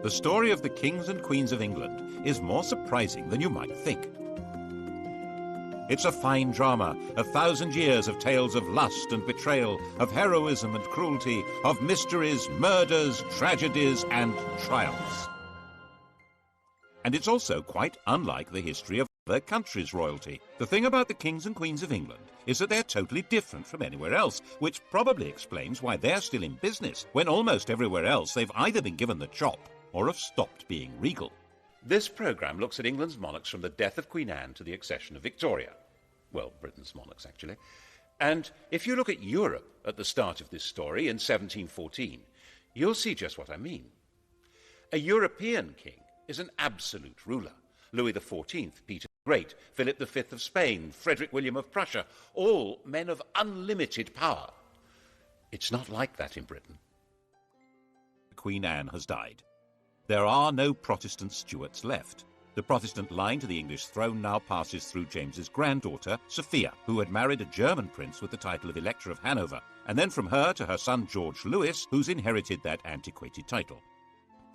The story of the kings and queens of England is more surprising than you might think. It's a fine drama, 1,000 years of tales of lust and betrayal, of heroism and cruelty, of mysteries, murders, tragedies, and triumphs. And it's also quite unlike the history of other countries' royalty. The thing about the kings and queens of England is that they're totally different from anywhere else, which probably explains why they're still in business when almost everywhere else they've either been given the chop or have stopped being regal. This programme looks at England's monarchs from the death of Queen Anne to the accession of Victoria. Well, Britain's monarchs, actually. And if you look at Europe at the start of this story in 1714, you'll see just what I mean. A European king is an absolute ruler. Louis XIV, Peter the Great, Philip V of Spain, Frederick William of Prussia, all men of unlimited power. It's not like that in Britain. Queen Anne has died. There are no Protestant Stuarts left. The Protestant line to the English throne now passes through James's granddaughter, Sophia, who had married a German prince with the title of Elector of Hanover, and then from her to her son George Louis, who's inherited that antiquated title.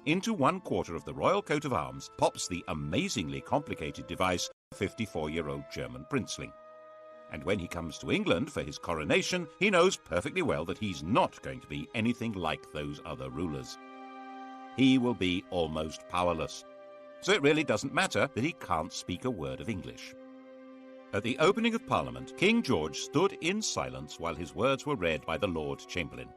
Into one quarter of the royal coat of arms pops the amazingly complicated device of a 54-year-old German princeling. And when he comes to England for his coronation, he knows perfectly well that he's not going to be anything like those other rulers. He will be almost powerless. So it really doesn't matter that he can't speak a word of English. At the opening of Parliament, King George stood in silence while his words were read by the Lord Chamberlain.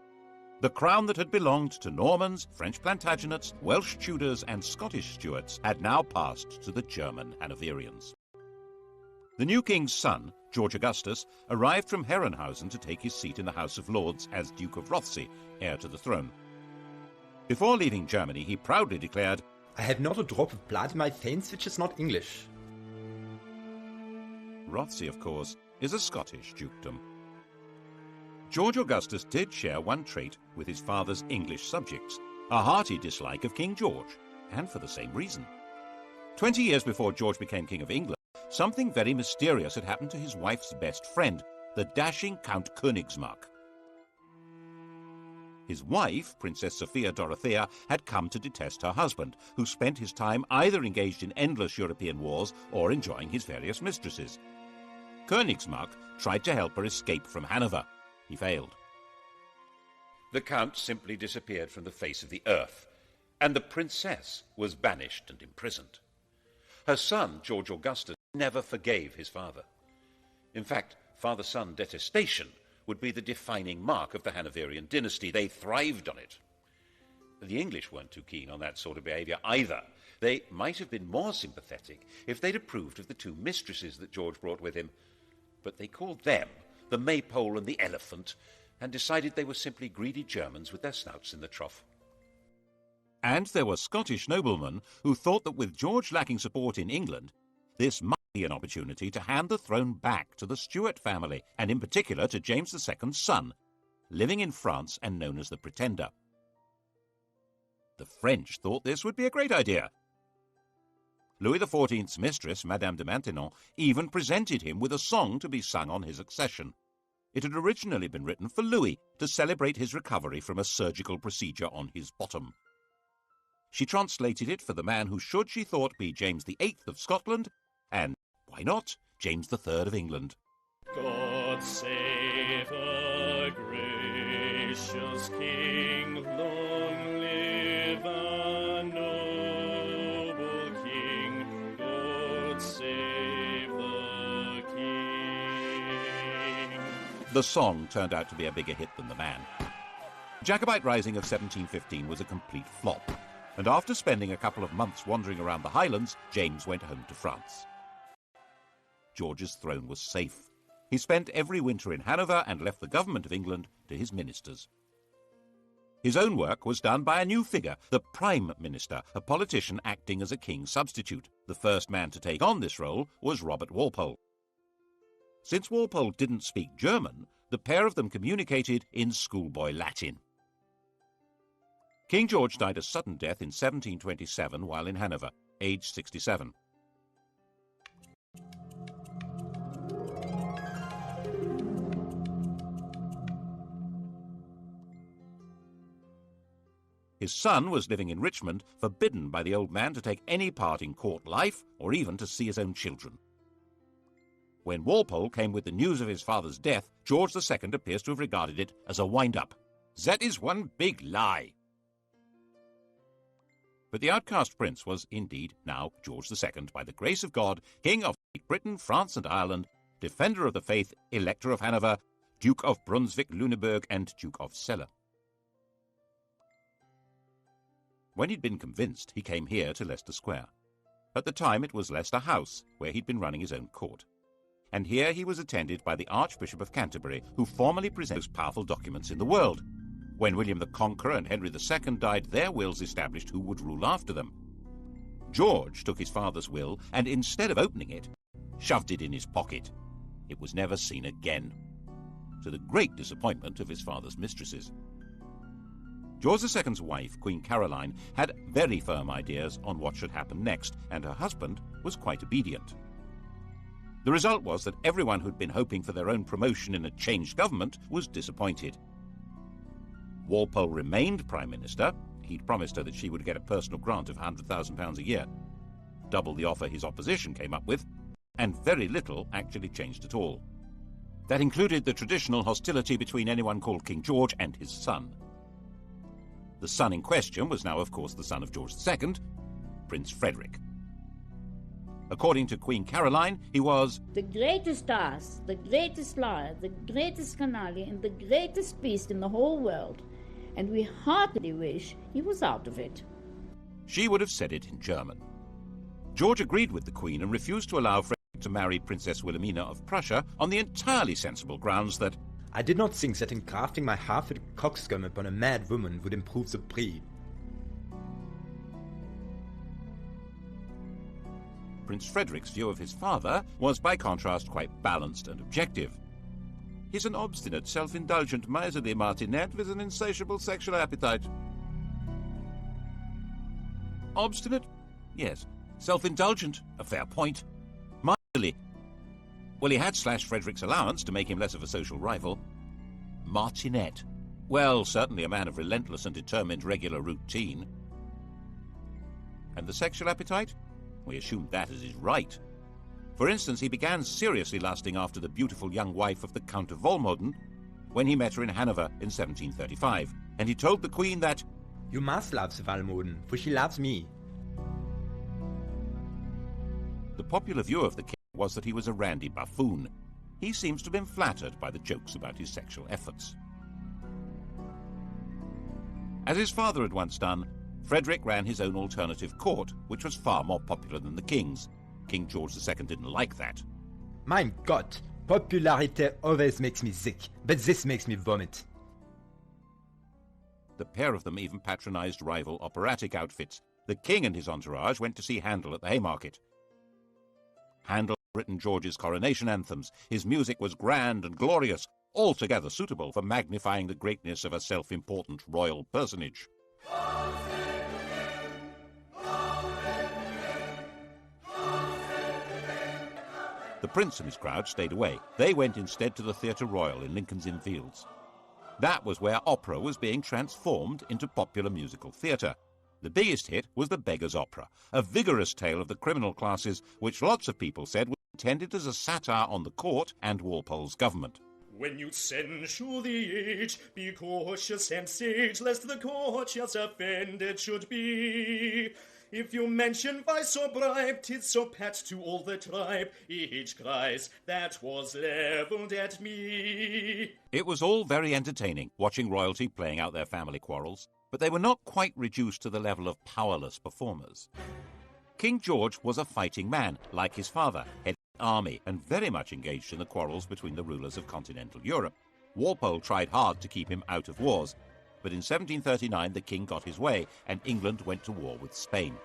The crown that had belonged to Normans, French Plantagenets, Welsh Tudors and Scottish Stuarts had now passed to the German Hanoverians. The new king's son, George Augustus, arrived from Herrenhausen to take his seat in the House of Lords as Duke of Rothesay, heir to the throne. Before leaving Germany, he proudly declared, "I had not a drop of blood in my veins which is not English." Rothesay, of course, is a Scottish dukedom. George Augustus did share one trait with his father's English subjects, a hearty dislike of King George, and for the same reason. 20 years before George became King of England, something very mysterious had happened to his wife's best friend, the dashing Count Königsmarck. His wife, Princess Sophia Dorothea, had come to detest her husband, who spent his time either engaged in endless European wars or enjoying his various mistresses. Königsmarck tried to help her escape from Hanover. He failed. The Count simply disappeared from the face of the earth, and the princess was banished and imprisoned. Her son, George Augustus, never forgave his father. In fact, father-son detestation would be the defining mark of the Hanoverian dynasty. They thrived on it. The English weren't too keen on that sort of behaviour either. They might have been more sympathetic if they'd approved of the two mistresses that George brought with him, but they called them the Maypole and the Elephant, and decided they were simply greedy Germans with their snouts in the trough. And there were Scottish noblemen who thought that with George lacking support in England, this might be an opportunity to hand the throne back to the Stuart family, and in particular to James II's son, living in France and known as the Pretender. The French thought this would be a great idea. Louis XIV's mistress, Madame de Maintenon, even presented him with a song to be sung on his accession. It had originally been written for Louis to celebrate his recovery from a surgical procedure on his bottom. She translated it for the man who should, she thought, be James VIII of Scotland, and, why not, James III of England. God save a gracious King, long live a noble King, God save the King. The song turned out to be a bigger hit than the man. The Jacobite Rising of 1715 was a complete flop, and after spending a couple of months wandering around the Highlands, James went home to France. George's throne was safe. He spent every winter in Hanover and left the government of England to his ministers. His own work was done by a new figure, the Prime Minister, a politician acting as a king's substitute. The first man to take on this role was Robert Walpole. Since Walpole didn't speak German, the pair of them communicated in schoolboy Latin. King George died a sudden death in 1727 while in Hanover, aged 67. His son was living in Richmond, forbidden by the old man to take any part in court life or even to see his own children. When Walpole came with the news of his father's death, George II appears to have regarded it as a wind-up. "That is one big lie." But the outcast prince was indeed now George II, by the grace of God, King of Great Britain, France and Ireland, Defender of the Faith, Elector of Hanover, Duke of Brunswick-Lüneburg and Duke of Celle. When he'd been convinced, he came here to Leicester Square. At the time it was Leicester House, where he'd been running his own court. And here he was attended by the Archbishop of Canterbury, who formally presented the most powerful documents in the world. When William the Conqueror and Henry II died, their wills established who would rule after them. George took his father's will and, instead of opening it, shoved it in his pocket. It was never seen again, to the great disappointment of his father's mistresses. George II's wife, Queen Caroline, had very firm ideas on what should happen next, and her husband was quite obedient. The result was that everyone who'd been hoping for their own promotion in a changed government was disappointed. Walpole remained Prime Minister. He'd promised her that she would get a personal grant of £100,000 a year, double the offer his opposition came up with, and very little actually changed at all. That included the traditional hostility between anyone called King George and his son. The son in question was now, of course, the son of George II, Prince Frederick. According to Queen Caroline, he was the greatest ass, the greatest liar, the greatest canaille, and the greatest beast in the whole world, and we heartily wish he was out of it. She would have said it in German. George agreed with the Queen and refused to allow Frederick to marry Princess Wilhelmina of Prussia on the entirely sensible grounds that I did not think that engrafting my half-witted coxcomb upon a mad woman would improve the breed. Prince Frederick's view of his father was, by contrast, quite balanced and objective. He's an obstinate, self-indulgent, miserly martinet with an insatiable sexual appetite. Obstinate? Yes. Self-indulgent? A fair point. Miserly? Well, he had slashed Frederick's allowance to make him less of a social rival. Martinet? Well, certainly a man of relentless and determined regular routine. And the sexual appetite? We assumed that as his right. For instance, he began seriously lusting after the beautiful young wife of the Count of Volmoden when he met her in Hanover in 1735, and he told the Queen that You must love the Volmoden, for she loves me. The popular view of the king was that he was a randy buffoon. He seems to have been flattered by the jokes about his sexual efforts. As his father had once done, Frederick ran his own alternative court, which was far more popular than the king's. King George II didn't like that. Mein Gott, popularity always makes me sick, but this makes me vomit. The pair of them even patronized rival operatic outfits. The king and his entourage went to see Handel at the Haymarket. Handel had written George's coronation anthems. His music was grand and glorious, altogether suitable for magnifying the greatness of a self-important royal personage. The prince and his crowd stayed away. They went instead to the Theatre Royal in Lincoln's Inn Fields. That was where opera was being transformed into popular musical theatre. The biggest hit was The Beggar's Opera, a vigorous tale of the criminal classes, which lots of people said was intended as a satire on the court and Walpole's government. When you censure the age, be cautious and sage, lest the courtiers offended should be. If you mention vice or bribe, 'tis so pat to all the tribe, each cries, that was levelled at me. It was all very entertaining, watching royalty playing out their family quarrels, but they were not quite reduced to the level of powerless performers. King George was a fighting man, like his father, head of the army, and very much engaged in the quarrels between the rulers of continental Europe. Walpole tried hard to keep him out of wars, but in 1739 the king got his way and England went to war with Spain.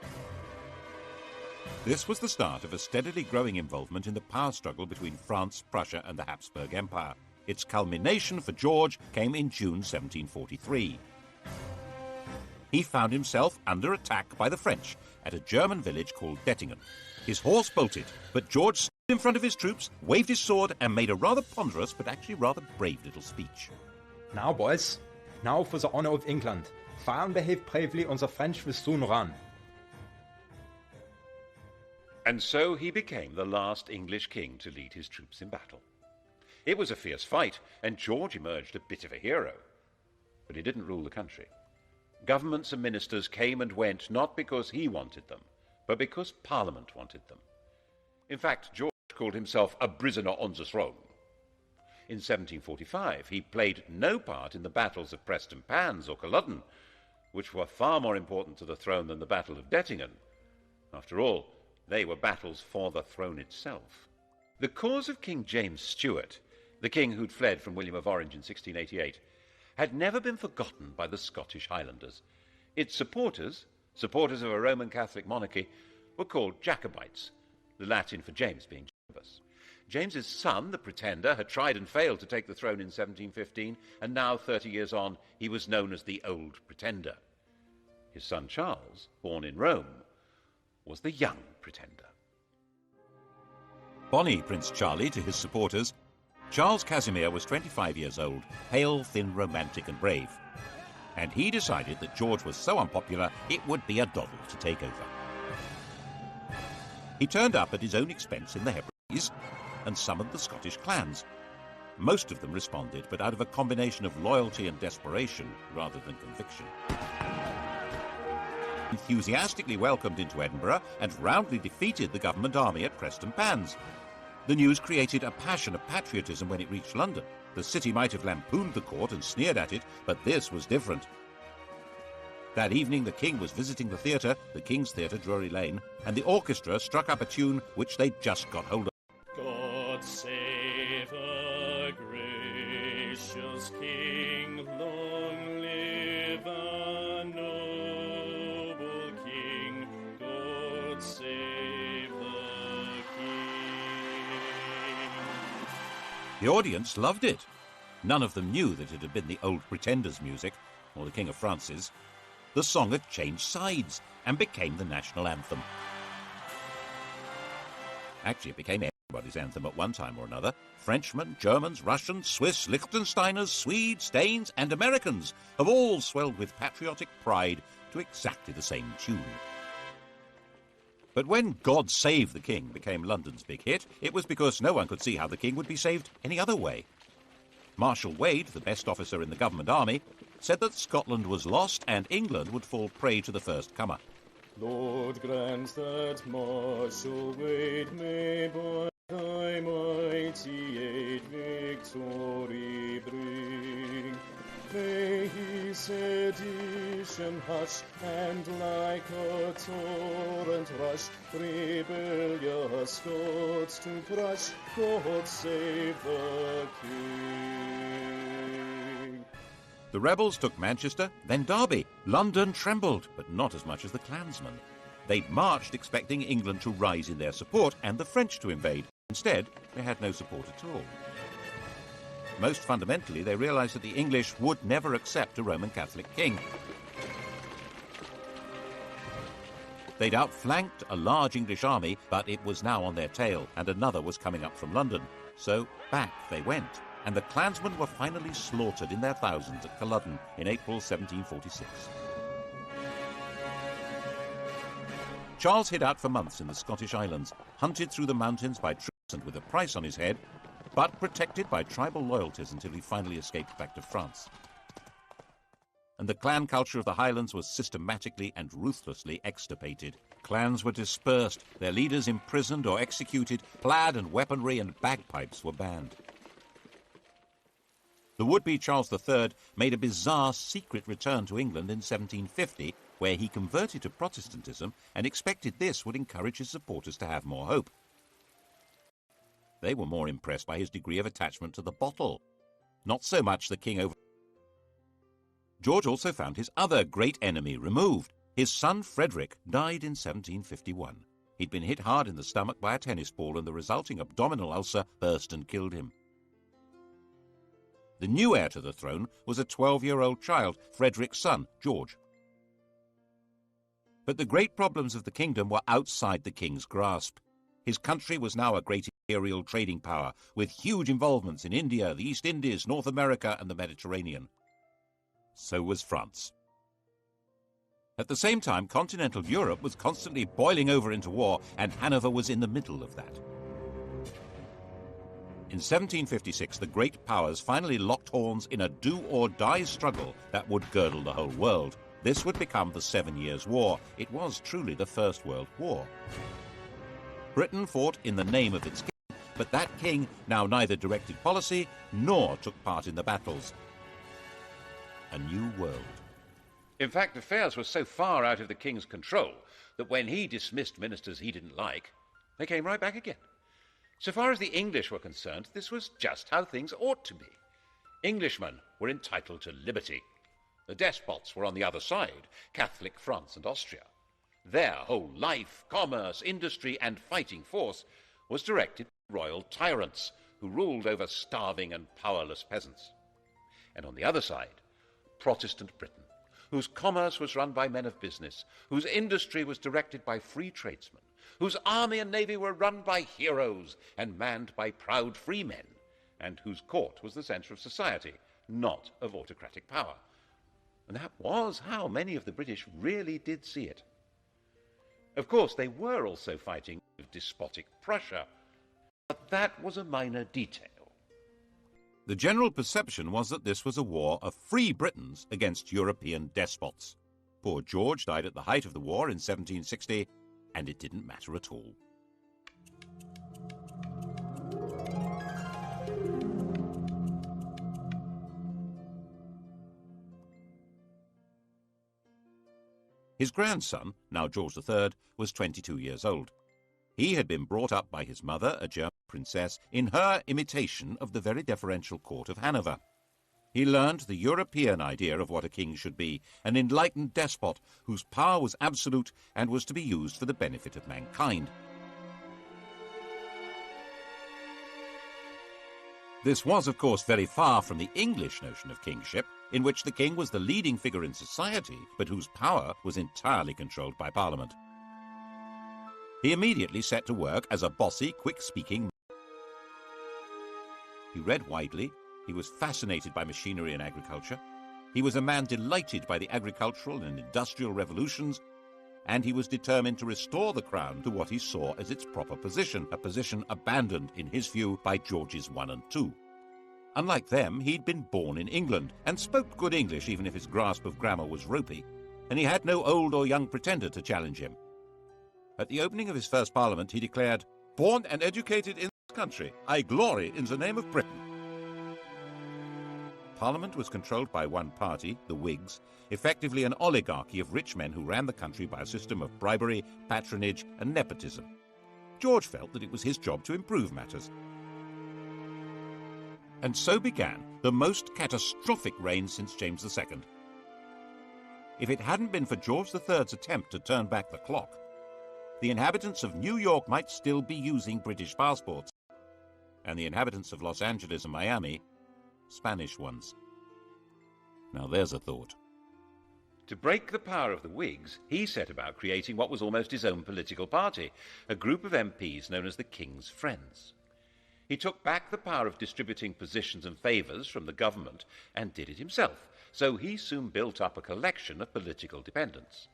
This was the start of a steadily growing involvement in the power struggle between France, Prussia and the Habsburg Empire. Its culmination for George came in June 1743. He found himself under attack by the French at a German village called Dettingen. His horse bolted, but George stood in front of his troops, waved his sword and made a rather ponderous but actually rather brave little speech. Now, boys, now for the honor of England. Foreign behave bravely and the French will soon run. And so he became the last English king to lead his troops in battle. It was a fierce fight, and George emerged a bit of a hero. But he didn't rule the country. Governments and ministers came and went not because he wanted them, but because Parliament wanted them. In fact, George called himself a prisoner on the throne. In 1745, he played no part in the battles of Prestonpans or Culloden, which were far more important to the throne than the Battle of Dettingen. After all, they were battles for the throne itself. The cause of King James Stuart, the king who'd fled from William of Orange in 1688, had never been forgotten by the Scottish Highlanders. Its supporters of a Roman Catholic monarchy, were called Jacobites, the Latin for James being Jacobus. James's son, the Pretender, had tried and failed to take the throne in 1715, and now, 30 years on, he was known as the Old Pretender. His son Charles, born in Rome, was the Young Pretender. Bonnie Prince Charlie to his supporters, Charles Casimir was 25 years old, pale, thin, romantic and brave. And he decided that George was so unpopular it would be a doddle to take over. He turned up at his own expense in the Hebrides and summoned the Scottish clans. Most of them responded, but out of a combination of loyalty and desperation rather than conviction. Enthusiastically welcomed into Edinburgh and roundly defeated the government army at Prestonpans. The news created a passion of patriotism when it reached London. The city might have lampooned the court and sneered at it, but this was different. That evening the king was visiting the theatre, the King's Theatre, Drury Lane, and the orchestra struck up a tune which they'd just got hold of. God save a gracious king, long live a noble king, God save the king. The audience loved it. None of them knew that it had been the Old Pretender's music, or the King of France's. The song had changed sides and became the national anthem. Actually, it became everybody's anthem at one time or another. Frenchmen, Germans, Russians, Swiss, Liechtensteiners, Swedes, Danes and Americans have all swelled with patriotic pride to exactly the same tune. But when God Save the King became London's big hit, it was because no one could see how the king would be saved any other way. Marshal Wade, the best officer in the government army, said that Scotland was lost and England would fall prey to the first comer. Lord, grant that Marshal Wade may by thy mighty aid victory bring. May he sedition hush, and like a torrent rush, rebellious Scots to crush. God save the King. The rebels took Manchester, then Derby. London trembled, but not as much as the clansmen. They'd marched expecting England to rise in their support and the French to invade. Instead, they had no support at all. Most fundamentally, they realized that the English would never accept a Roman Catholic king. They'd outflanked a large English army, but it was now on their tail, and another was coming up from London. So back they went, and the clansmen were finally slaughtered in their thousands at Culloden in April 1746. Charles hid out for months in the Scottish Islands, hunted through the mountains by troops and with a price on his head, but protected by tribal loyalties until he finally escaped back to France. And the clan culture of the Highlands was systematically and ruthlessly extirpated. Clans were dispersed, their leaders imprisoned or executed, plaid and weaponry and bagpipes were banned. The would-be Charles III made a bizarre secret return to England in 1750, where he converted to Protestantism and expected this would encourage his supporters to have more hope. They were more impressed by his degree of attachment to the bottle, not so much the king over. George also found his other great enemy removed. His son Frederick died in 1751. He'd been hit hard in the stomach by a tennis ball, and the resulting abdominal ulcer burst and killed him. The new heir to the throne was a 12-year-old child, Frederick's son, George. But the great problems of the kingdom were outside the king's grasp. His country was now a great imperial trading power, with huge involvements in India, the East Indies, North America, and the Mediterranean. So was France. At the same time, continental Europe was constantly boiling over into war, and Hanover was in the middle of that. In 1756, the great powers finally locked horns in a do-or-die struggle that would girdle the whole world. This would become the 7 Years' War. It was truly the First World War. Britain fought in the name of its king, but that king now neither directed policy nor took part in the battles. A new world. In fact, affairs were so far out of the king's control that when he dismissed ministers he didn't like, they came right back again. So far as the English were concerned, this was just how things ought to be. Englishmen were entitled to liberty. The despots were on the other side, Catholic France and Austria. Their whole life, commerce, industry, and fighting force was directed at royal tyrants who ruled over starving and powerless peasants. And on the other side, Protestant Britain, whose commerce was run by men of business, whose industry was directed by free tradesmen, whose army and navy were run by heroes and manned by proud free men, and whose court was the centre of society, not of autocratic power. And that was how many of the British really did see it. Of course, they were also fighting with despotic Prussia, but that was a minor detail. The general perception was that this was a war of free Britons against European despots. Poor George died at the height of the war in 1760, and it didn't matter at all. His grandson, now George III, was 22 years old. He had been brought up by his mother, a German princess, in her imitation of the very deferential court of Hanover. He learned the European idea of what a king should be, an enlightened despot whose power was absolute and was to be used for the benefit of mankind. This was, of course, very far from the English notion of kingship, in which the king was the leading figure in society, but whose power was entirely controlled by Parliament. He immediately set to work as a bossy, quick-speaking man. He read widely. He was fascinated by machinery and agriculture. He was a man delighted by the agricultural and industrial revolutions, and he was determined to restore the crown to what he saw as its proper position, a position abandoned, in his view, by Georges I and II. Unlike them, he'd been born in England and spoke good English, even if his grasp of grammar was ropey, and he had no old or young pretender to challenge him. At the opening of his first parliament, he declared, "Born and educated in this country, I glory in the name of Britain." Parliament was controlled by one party, the Whigs, effectively an oligarchy of rich men who ran the country by a system of bribery, patronage, and nepotism. George felt that it was his job to improve matters. And so began the most catastrophic reign since James II. If it hadn't been for George III's attempt to turn back the clock, the inhabitants of New York might still be using British passports, and the inhabitants of Los Angeles and Miami, Spanish ones. Now there's a thought. To break the power of the Whigs, he set about creating what was almost his own political party, a group of MPs known as the King's Friends. He took back the power of distributing positions and favours from the government and did it himself, so he soon built up a collection of political dependents.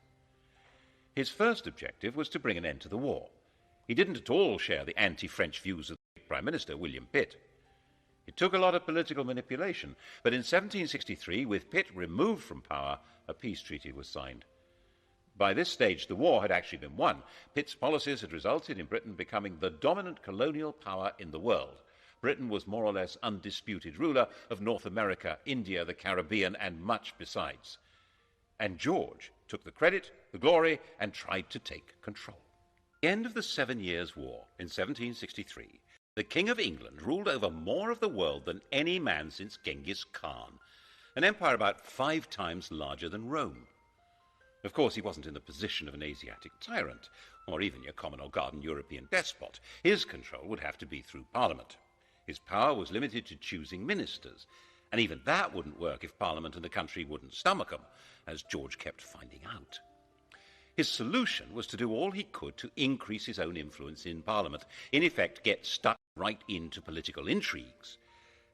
His first objective was to bring an end to the war. He didn't at all share the anti-French views of the Prime Minister, William Pitt. It took a lot of political manipulation, but in 1763, with Pitt removed from power, a peace treaty was signed. By this stage, the war had actually been won. Pitt's policies had resulted in Britain becoming the dominant colonial power in the world. Britain was more or less undisputed ruler of North America, India, the Caribbean, and much besides. And George took the credit, the glory, and tried to take control. At the end of the 7 Years' War, in 1763, the King of England ruled over more of the world than any man since Genghis Khan, an empire about 5 times larger than Rome. Of course, he wasn't in the position of an Asiatic tyrant, or even your common or garden European despot. His control would have to be through Parliament. His power was limited to choosing ministers, and even that wouldn't work if Parliament and the country wouldn't stomach them, as George kept finding out. His solution was to do all he could to increase his own influence in Parliament, in effect get stuck right into political intrigues.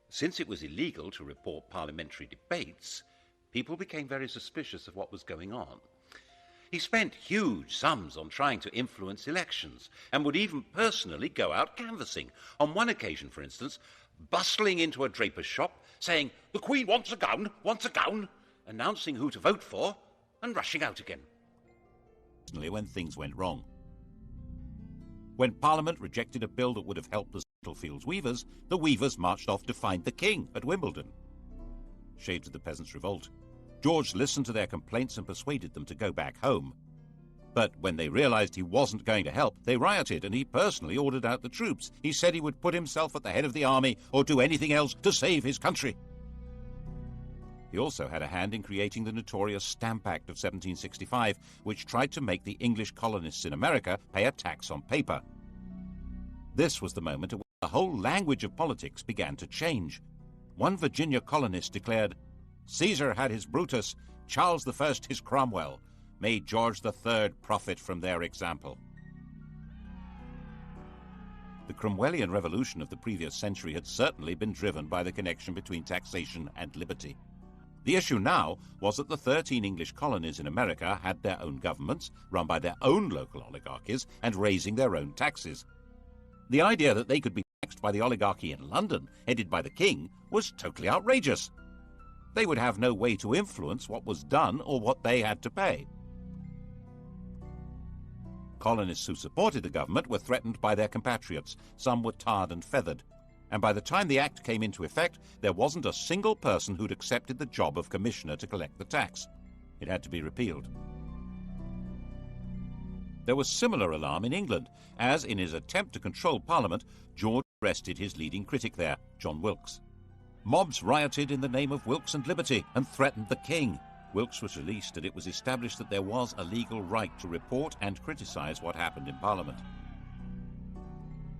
Since it was illegal to report parliamentary debates, people became very suspicious of what was going on. He spent huge sums on trying to influence elections and would even personally go out canvassing. On one occasion, for instance, bustling into a draper's shop, saying, "The Queen wants a gown," announcing who to vote for, and rushing out again. When things went wrong. When Parliament rejected a bill that would have helped the Spitalfields weavers, the weavers marched off to find the king at Wimbledon. Shades of the Peasants' Revolt. George listened to their complaints and persuaded them to go back home. But when they realized he wasn't going to help, they rioted, and he personally ordered out the troops. He said he would put himself at the head of the army or do anything else to save his country. He also had a hand in creating the notorious Stamp Act of 1765, which tried to make the English colonists in America pay a tax on paper. This was the moment at which the whole language of politics began to change. One Virginia colonist declared, "Caesar had his Brutus, Charles I his Cromwell. May George III profit from their example." The Cromwellian revolution of the previous century had certainly been driven by the connection between taxation and liberty. The issue now was that the 13 English colonies in America had their own governments, run by their own local oligarchies, and raising their own taxes. The idea that they could be taxed by the oligarchy in London, headed by the king, was totally outrageous. They would have no way to influence what was done or what they had to pay. Colonists who supported the government were threatened by their compatriots. Some were tarred and feathered. And by the time the act came into effect, there wasn't a single person who'd accepted the job of commissioner to collect the tax. It had to be repealed. There was similar alarm in England, as in his attempt to control Parliament, George arrested his leading critic there, John Wilkes. Mobs rioted in the name of Wilkes and liberty and threatened the king. Wilkes was released, and it was established that there was a legal right to report and criticize what happened in Parliament.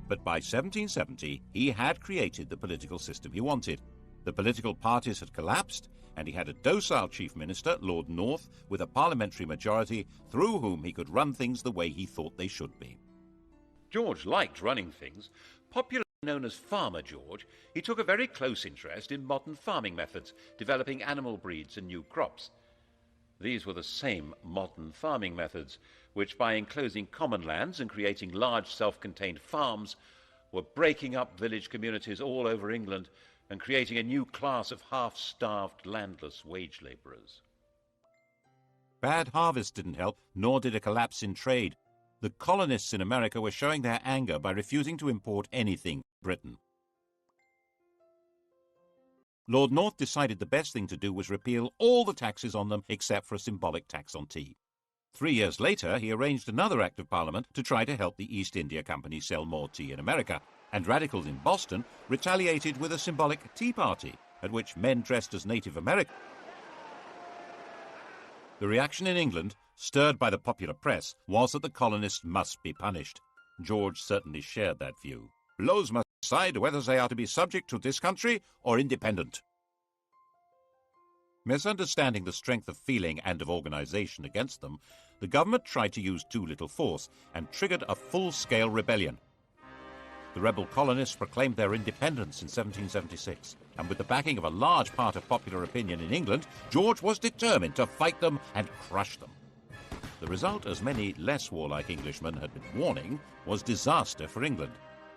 But by 1770, he had created the political system he wanted. The political parties had collapsed, and he had a docile chief minister, Lord North, with a parliamentary majority through whom he could run things the way he thought they should be. George liked running things. Popularly known as Farmer George, he took a very close interest in modern farming methods, developing animal breeds and new crops. These were the same modern farming methods which, by enclosing common lands and creating large self-contained farms, were breaking up village communities all over England and creating a new class of half-starved, landless wage labourers. Bad harvests didn't help, nor did a collapse in trade. The colonists in America were showing their anger by refusing to import anything from Britain. Lord North decided the best thing to do was repeal all the taxes on them except for a symbolic tax on tea. 3 years later, he arranged another act of Parliament to try to help the East India Company sell more tea in America, and radicals in Boston retaliated with a symbolic tea party, at which men dressed as Native Americans. The reaction in England, stirred by the popular press, was that the colonists must be punished. George certainly shared that view. Laws must decide whether they are to be subject to this country or independent. Misunderstanding the strength of feeling and of organization against them, the government tried to use too little force and triggered a full-scale rebellion. The rebel colonists proclaimed their independence in 1776, and with the backing of a large part of popular opinion in England, George was determined to fight them and crush them. The result, as many less warlike Englishmen had been warning, was disaster for England.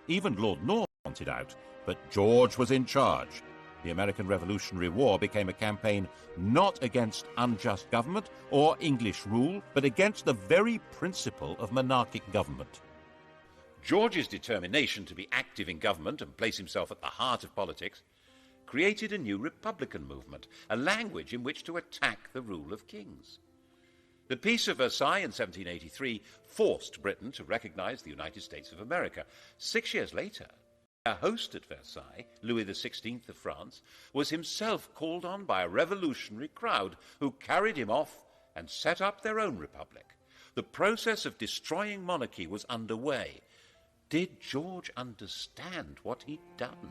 Even Lord North wanted out, but George was in charge. The American Revolutionary War became a campaign not against unjust government or English rule, but against the very principle of monarchic government. George's determination to be active in government and place himself at the heart of politics created a new republican movement, a language in which to attack the rule of kings. The Peace of Versailles in 1783 forced Britain to recognize the United States of America. 6 years later, our host at Versailles, Louis XVI of France, was himself called on by a revolutionary crowd who carried him off and set up their own republic. The process of destroying monarchy was underway. Did George understand what he'd done?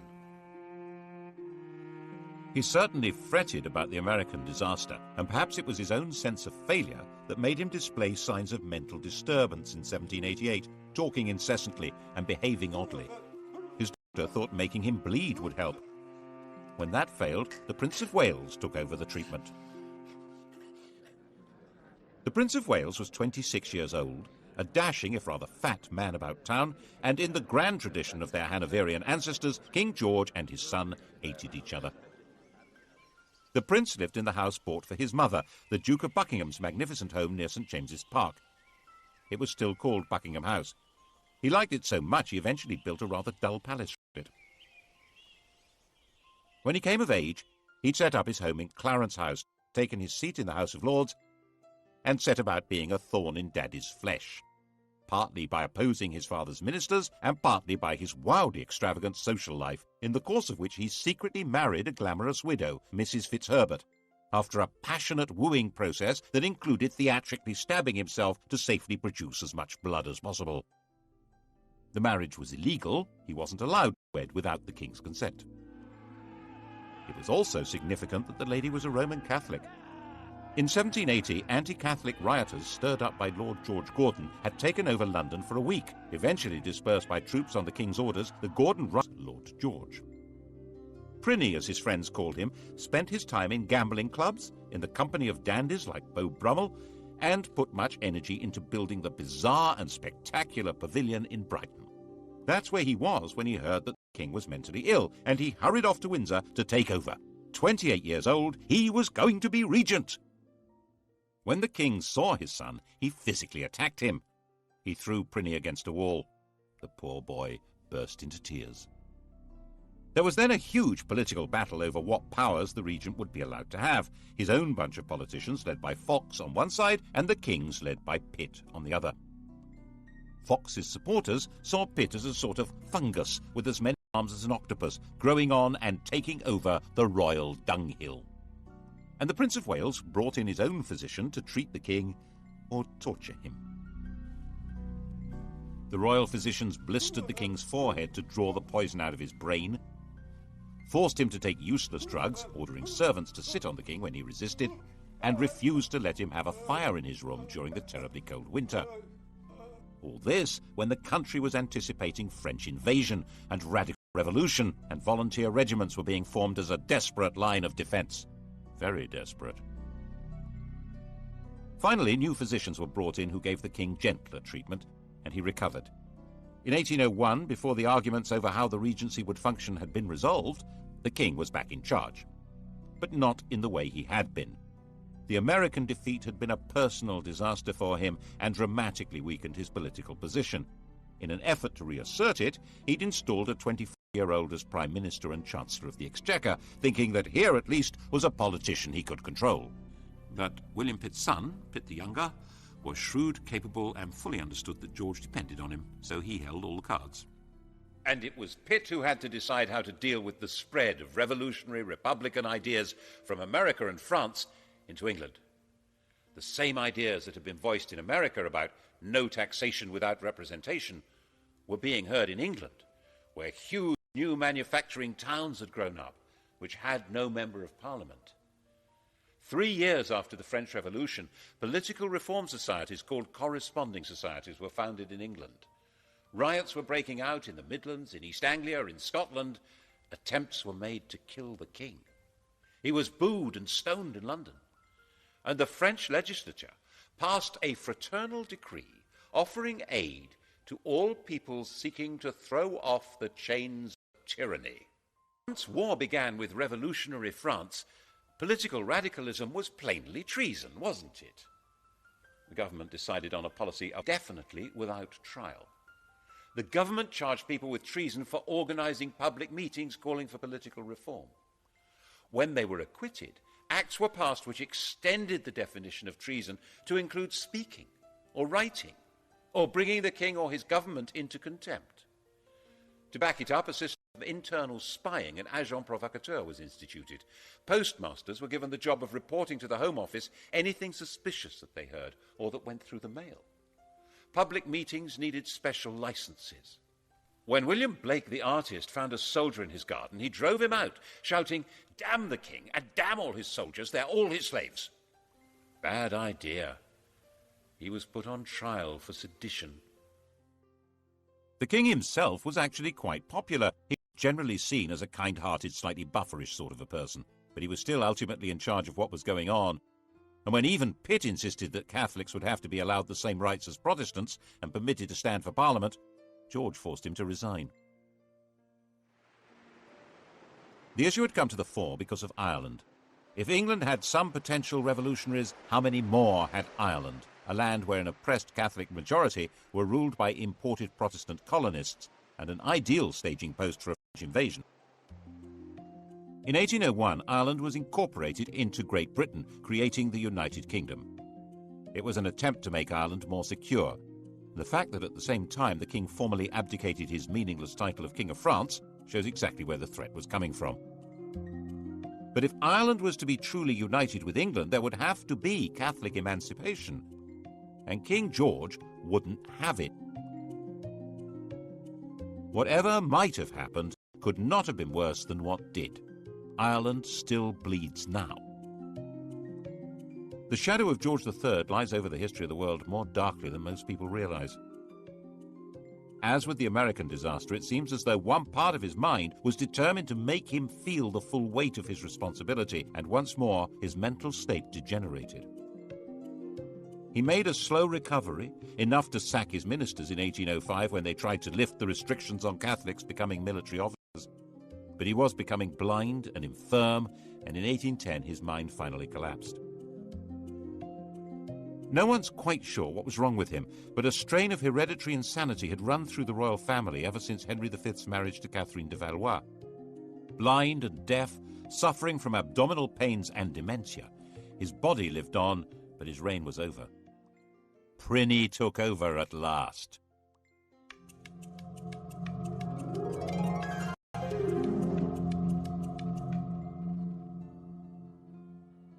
He certainly fretted about the American disaster, and perhaps it was his own sense of failure that made him display signs of mental disturbance in 1788, talking incessantly and behaving oddly. His doctor thought making him bleed would help. When that failed, the Prince of Wales took over the treatment. The Prince of Wales was 26 years old, a dashing if rather fat man about town, and in the grand tradition of their Hanoverian ancestors, King George and his son hated each other. The prince lived in the house bought for his mother, the Duke of Buckingham's magnificent home near St James's Park. It was still called Buckingham House. He liked it so much he eventually built a rather dull palace for it. When he came of age, he'd set up his home in Clarence House, taken his seat in the House of Lords, and set about being a thorn in Daddy's flesh, partly by opposing his father's ministers and partly by his wildly extravagant social life, in the course of which he secretly married a glamorous widow, Mrs. Fitzherbert, after a passionate wooing process that included theatrically stabbing himself to safely produce as much blood as possible. The marriage was illegal. He wasn't allowed to wed without the king's consent. It was also significant that the lady was a Roman Catholic. In 1780, anti-Catholic rioters stirred up by Lord George Gordon had taken over London for a week. Eventually dispersed by troops on the king's orders, the Gordon Lord George. Prinny, as his friends called him, spent his time in gambling clubs, in the company of dandies like Beau Brummel, and put much energy into building the bizarre and spectacular pavilion in Brighton. That's where he was when he heard that the king was mentally ill, and he hurried off to Windsor to take over. 28 years old, he was going to be regent. When the king saw his son, he physically attacked him. He threw Prinny against a wall. The poor boy burst into tears. There was then a huge political battle over what powers the regent would be allowed to have. His own bunch of politicians led by Fox on one side and the king's led by Pitt on the other. Fox's supporters saw Pitt as a sort of fungus with as many arms as an octopus, growing on and taking over the royal dunghill. And the Prince of Wales brought in his own physician to treat the king or torture him. The royal physicians blistered the king's forehead to draw the poison out of his brain, forced him to take useless drugs, ordering servants to sit on the king when he resisted, and refused to let him have a fire in his room during the terribly cold winter. All this when the country was anticipating French invasion and radical revolution, and volunteer regiments were being formed as a desperate line of defense. Very desperate. Finally, new physicians were brought in who gave the king gentler treatment, and he recovered. In 1801, before the arguments over how the regency would function had been resolved, the king was back in charge. But not in the way he had been. The American defeat had been a personal disaster for him and dramatically weakened his political position. In an effort to reassert it, he'd installed a 24-year-old as Prime Minister and Chancellor of the Exchequer, thinking that here at least was a politician he could control. But William Pitt's son, Pitt the Younger, was shrewd, capable, and fully understood that George depended on him, so he held all the cards. And it was Pitt who had to decide how to deal with the spread of revolutionary Republican ideas from America and France into England. The same ideas that had been voiced in America about no taxation without representation were being heard in England, where huge new manufacturing towns had grown up, which had no member of Parliament. 3 years after the French Revolution, political reform societies called corresponding societies were founded in England. Riots were breaking out in the Midlands, in East Anglia, in Scotland. Attempts were made to kill the king. He was booed and stoned in London. And the French legislature passed a fraternal decree offering aid to all peoples seeking to throw off the chains of tyranny. Once war began with revolutionary France, political radicalism was plainly treason, wasn't it? The government decided on a policy of definitely without trial. The government charged people with treason for organizing public meetings calling for political reform. When they were acquitted, acts were passed which extended the definition of treason to include speaking or writing or bringing the king or his government into contempt. To back it up, a system of internal spying, an agent provocateur, was instituted. Postmasters were given the job of reporting to the Home Office anything suspicious that they heard or that went through the mail. Public meetings needed special licenses. When William Blake, the artist, found a soldier in his garden, he drove him out, shouting, "Damn the king and damn all his soldiers, they're all his slaves." Bad idea. He was put on trial for sedition. The king himself was actually quite popular. He was generally seen as a kind-hearted, slightly bufferish sort of a person, but he was still ultimately in charge of what was going on. And when even Pitt insisted that Catholics would have to be allowed the same rights as Protestants and permitted to stand for Parliament, George forced him to resign. The issue had come to the fore because of Ireland. If England had some potential revolutionaries, how many more had Ireland, a land where an oppressed Catholic majority were ruled by imported Protestant colonists, and an ideal staging post for a French invasion? In 1801, Ireland was incorporated into Great Britain, creating the United Kingdom. It was an attempt to make Ireland more secure. The fact that at the same time the king formally abdicated his meaningless title of King of France shows exactly where the threat was coming from. But if Ireland was to be truly united with England, there would have to be Catholic emancipation. And King George wouldn't have it. Whatever might have happened could not have been worse than what did. Ireland still bleeds now. The shadow of George III lies over the history of the world more darkly than most people realize. As with the American disaster, it seems as though one part of his mind was determined to make him feel the full weight of his responsibility, and once more his mental state degenerated. He made a slow recovery, enough to sack his ministers in 1805 when they tried to lift the restrictions on Catholics becoming military officers. But he was becoming blind and infirm, and in 1810 his mind finally collapsed. No one's quite sure what was wrong with him, but a strain of hereditary insanity had run through the royal family ever since Henry V's marriage to Catherine de Valois. Blind and deaf, suffering from abdominal pains and dementia, his body lived on, but his reign was over. Prinny took over at last.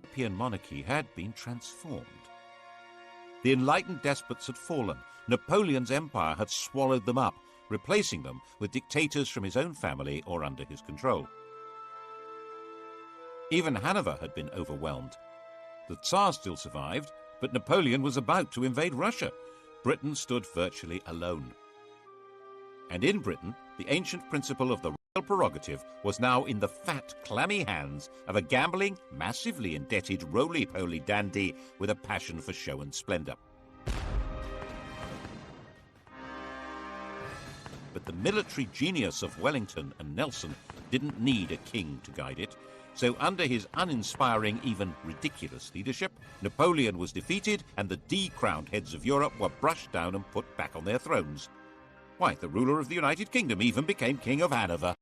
The European monarchy had been transformed. The enlightened despots had fallen. Napoleon's empire had swallowed them up, replacing them with dictators from his own family or under his control. Even Hanover had been overwhelmed. The Tsar still survived, but Napoleon was about to invade Russia. Britain stood virtually alone. And in Britain, the ancient principle of the royal prerogative was now in the fat, clammy hands of a gambling, massively indebted, roly-poly dandy with a passion for show and splendor. But the military genius of Wellington and Nelson didn't need a king to guide it. So under his uninspiring, even ridiculous leadership, Napoleon was defeated and the decrowned heads of Europe were brushed down and put back on their thrones. Why, the ruler of the United Kingdom even became King of Hanover.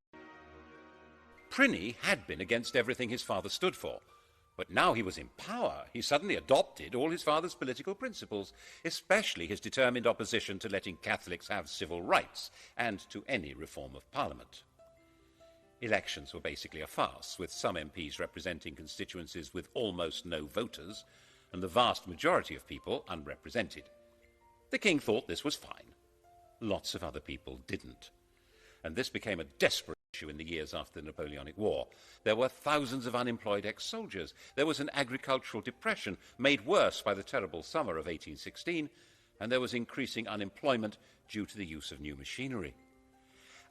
Prinny had been against everything his father stood for, but now he was in power. He suddenly adopted all his father's political principles, especially his determined opposition to letting Catholics have civil rights and to any reform of Parliament. Elections were basically a farce, with some MPs representing constituencies with almost no voters, and the vast majority of people unrepresented. The king thought this was fine. Lots of other people didn't. And this became a desperate issue in the years after the Napoleonic War. There were thousands of unemployed ex-soldiers. There was an agricultural depression made worse by the terrible summer of 1816, and there was increasing unemployment due to the use of new machinery.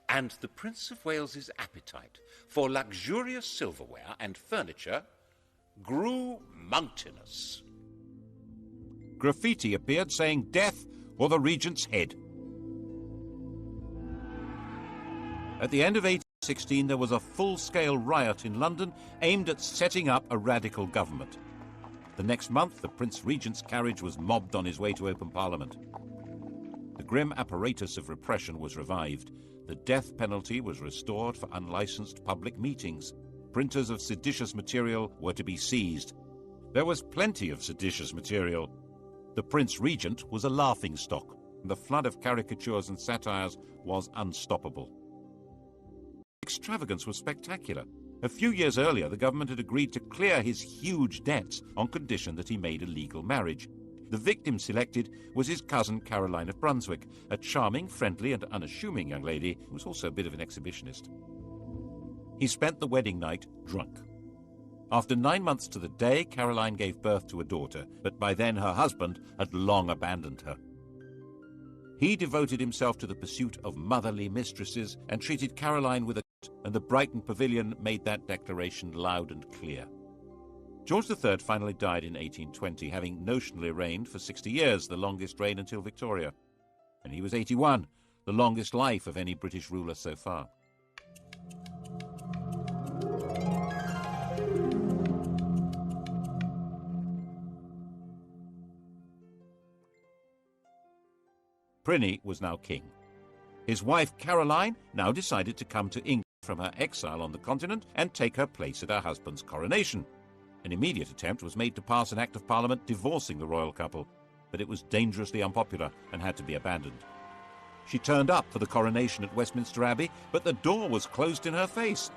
And the Prince of Wales's appetite for luxurious silverware and furniture grew mountainous. Graffiti appeared saying death or the regent's head. At the end of 1816, there was a full-scale riot in London aimed at setting up a radical government. The next month, the Prince Regent's carriage was mobbed on his way to open Parliament. The grim apparatus of repression was revived. The death penalty was restored for unlicensed public meetings. Printers of seditious material were to be seized. There was plenty of seditious material. The Prince Regent was a laughingstock. The flood of caricatures and satires was unstoppable. Extravagance was spectacular. A few years earlier, the government had agreed to clear his huge debts on condition that he made a legal marriage. The victim selected was his cousin Caroline of Brunswick, a charming, friendly and unassuming young lady who was also a bit of an exhibitionist. He spent the wedding night drunk. After 9 months to the day, Caroline gave birth to a daughter, but by then her husband had long abandoned her. He devoted himself to the pursuit of motherly mistresses and treated Caroline with a and the Brighton Pavilion made that declaration loud and clear. George III finally died in 1820, having notionally reigned for 60 years, the longest reign until Victoria. And he was 81, the longest life of any British ruler so far. Pliny was now king. His wife Caroline now decided to come to England from her exile on the continent and take her place at her husband's coronation. An immediate attempt was made to pass an Act of Parliament divorcing the royal couple, but it was dangerously unpopular and had to be abandoned. She turned up for the coronation at Westminster Abbey, but the door was closed in her face.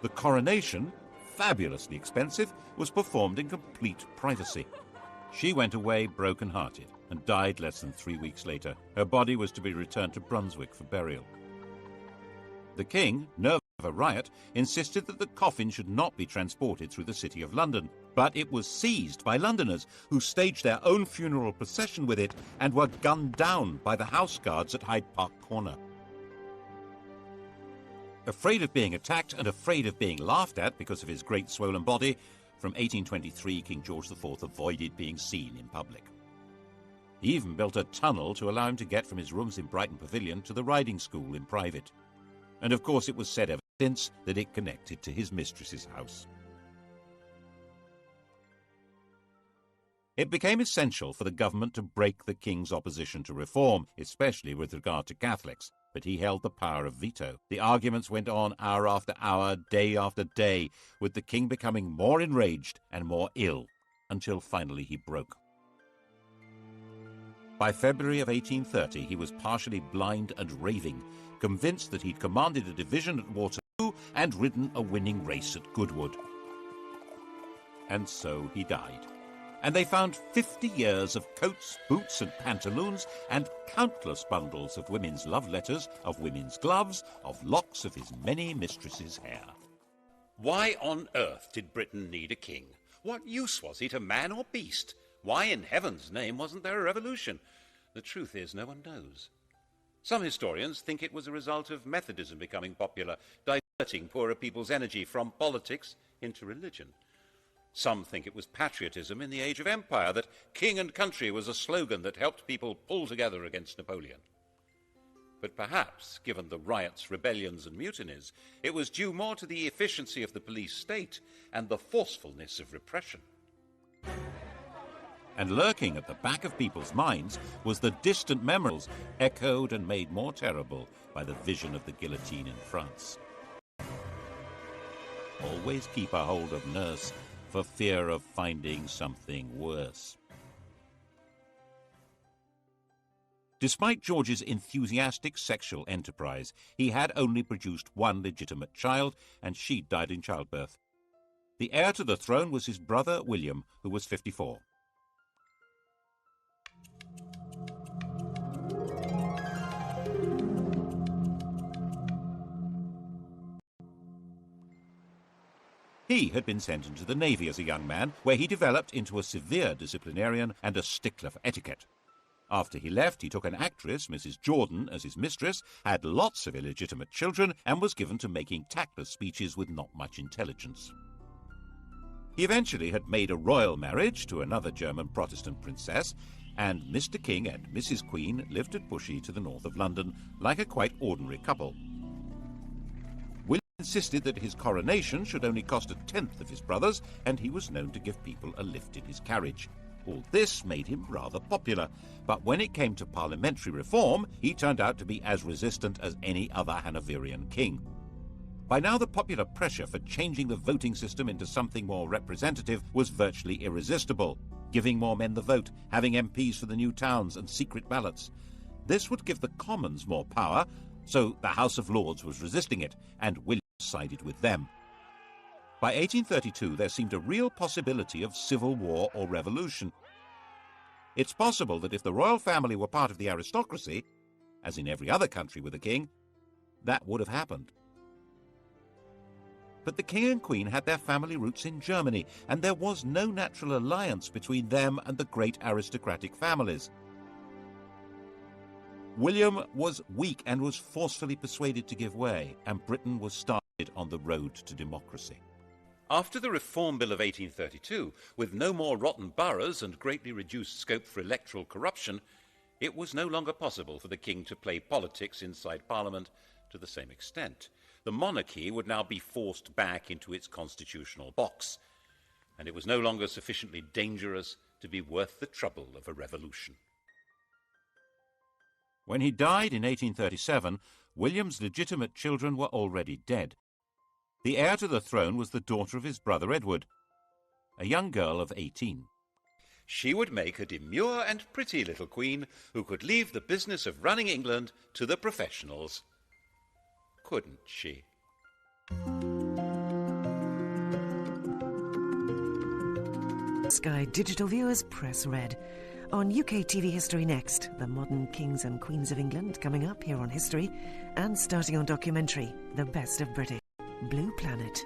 The coronation, fabulously expensive, was performed in complete privacy. She went away broken-hearted and died less than 3 weeks later. Her body was to be returned to Brunswick for burial. The king, nervous of a riot, insisted that the coffin should not be transported through the city of London, but it was seized by Londoners, who staged their own funeral procession with it and were gunned down by the house guards at Hyde Park Corner. Afraid of being attacked and afraid of being laughed at because of his great swollen body, from 1823 King George IV avoided being seen in public. He even built a tunnel to allow him to get from his rooms in Brighton Pavilion to the riding school in private. And of course it was said ever since that it connected to his mistress's house. It became essential for the government to break the king's opposition to reform, especially with regard to Catholics, but he held the power of veto. The arguments went on hour after hour, day after day, with the king becoming more enraged and more ill, until finally he broke. By February of 1830, he was partially blind and raving, convinced that he'd commanded a division at Waterloo and ridden a winning race at Goodwood. And so he died. And they found 50 years of coats, boots and pantaloons, and countless bundles of women's love letters, of women's gloves, of locks of his many mistresses' hair. Why on earth did Britain need a king? What use was he to man or beast? Why in heaven's name wasn't there a revolution? The truth is, no one knows. Some historians think it was a result of Methodism becoming popular, diverting poorer people's energy from politics into religion. Some think it was patriotism in the age of empire, that king and country was a slogan that helped people pull together against Napoleon. But perhaps, given the riots, rebellions and mutinies, it was due more to the efficiency of the police state and the forcefulness of repression. And lurking at the back of people's minds was the distant memories, echoed and made more terrible by the vision of the guillotine in France. Always keep a hold of nurse, for fear of finding something worse. Despite George's enthusiastic sexual enterprise, he had only produced one legitimate child, and she died in childbirth. The heir to the throne was his brother William, who was 54. He had been sent into the Navy as a young man, where he developed into a severe disciplinarian and a stickler for etiquette. After he left, he took an actress, Mrs. Jordan, as his mistress, had lots of illegitimate children, and was given to making tactless speeches with not much intelligence. He eventually had made a royal marriage to another German Protestant princess, and Mr. King and Mrs. Queen lived at Bushey to the north of London, like a quite ordinary couple. Insisted that his coronation should only cost 1/10 of his brother's, and he was known to give people a lift in his carriage. All this made him rather popular, but when it came to parliamentary reform, he turned out to be as resistant as any other Hanoverian king. By now the popular pressure for changing the voting system into something more representative was virtually irresistible, giving more men the vote, having MPs for the new towns and secret ballots. This would give the Commons more power, so the House of Lords was resisting it, and William sided with them. By 1832, there seemed a real possibility of civil war or revolution. It's possible that if the royal family were part of the aristocracy, as in every other country with a king, that would have happened. But the king and queen had their family roots in Germany, and there was no natural alliance between them and the great aristocratic families. William was weak and was forcefully persuaded to give way, and Britain was started on the road to democracy. After the Reform Bill of 1832, with no more rotten boroughs and greatly reduced scope for electoral corruption, it was no longer possible for the king to play politics inside Parliament to the same extent. The monarchy would now be forced back into its constitutional box, and it was no longer sufficiently dangerous to be worth the trouble of a revolution. When he died in 1837, William's legitimate children were already dead. The heir to the throne was the daughter of his brother Edward, a young girl of 18. She would make a demure and pretty little queen who could leave the business of running England to the professionals. Couldn't she? Sky Digital viewers, press red. On UK TV History next, the modern kings and queens of England coming up here on History, and starting on documentary, The Best of British. Blue Planet.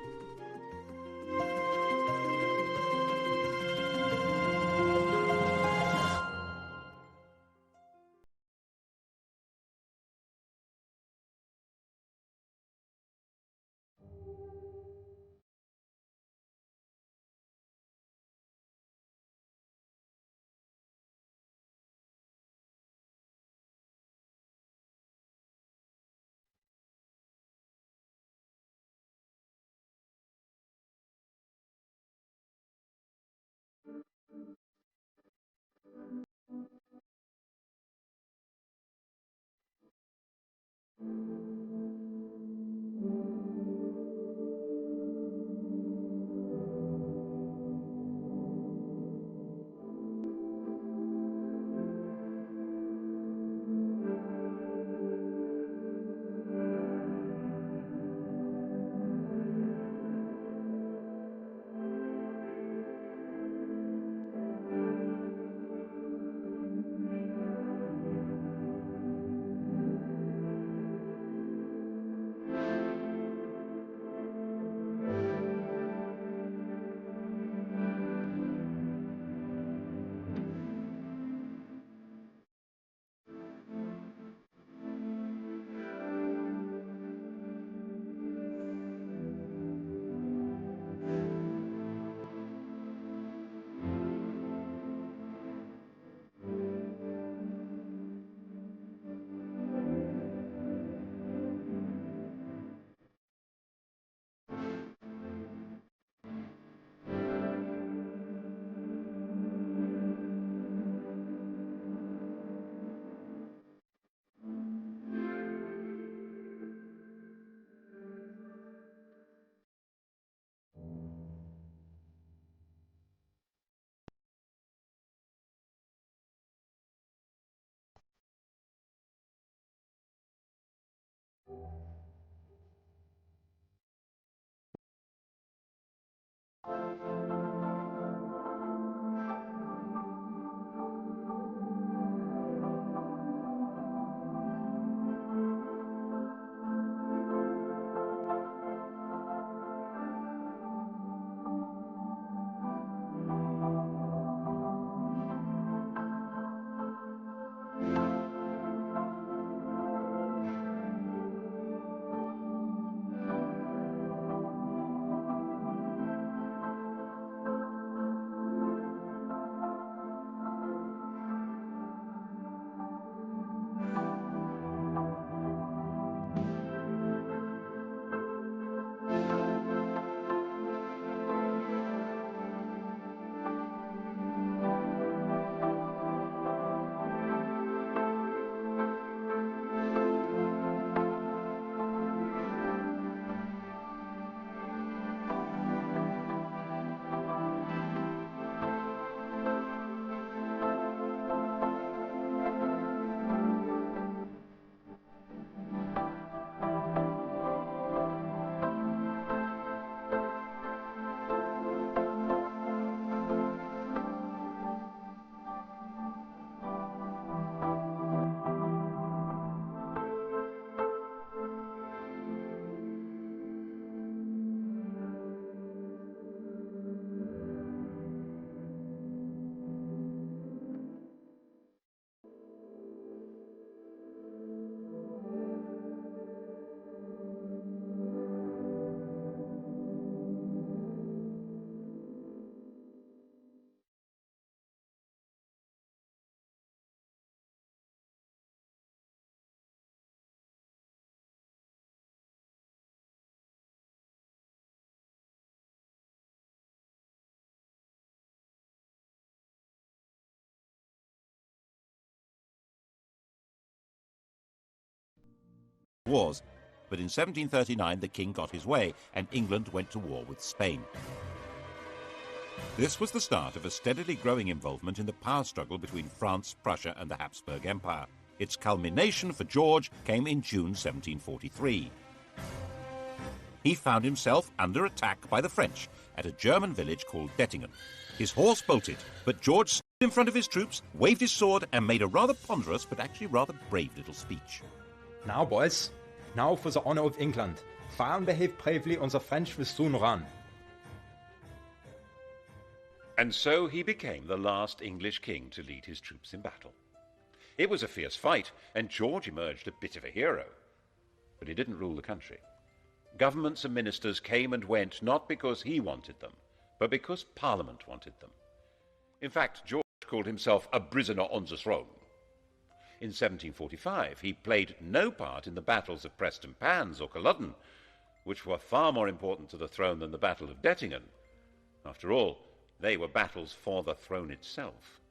wars. But in 1739 the king got his way and England went to war with Spain. This was the start of a steadily growing involvement in the power struggle between France, Prussia and the Habsburg Empire. Its culmination for George came in June 1743. He found himself under attack by the French at a German village called Dettingen. His horse bolted, but George stood in front of his troops, waved his sword and made a rather ponderous but actually rather brave little speech. Now, boys, now for the honor of England. Fire and behave bravely, or the French will soon run. And so he became the last English king to lead his troops in battle. It was a fierce fight, and George emerged a bit of a hero. But he didn't rule the country. Governments and ministers came and went not because he wanted them, but because Parliament wanted them. In fact, George called himself a prisoner on the throne. In 1745, he played no part in the battles of Prestonpans or Culloden, which were far more important to the throne than the Battle of Dettingen. After all, they were battles for the throne itself.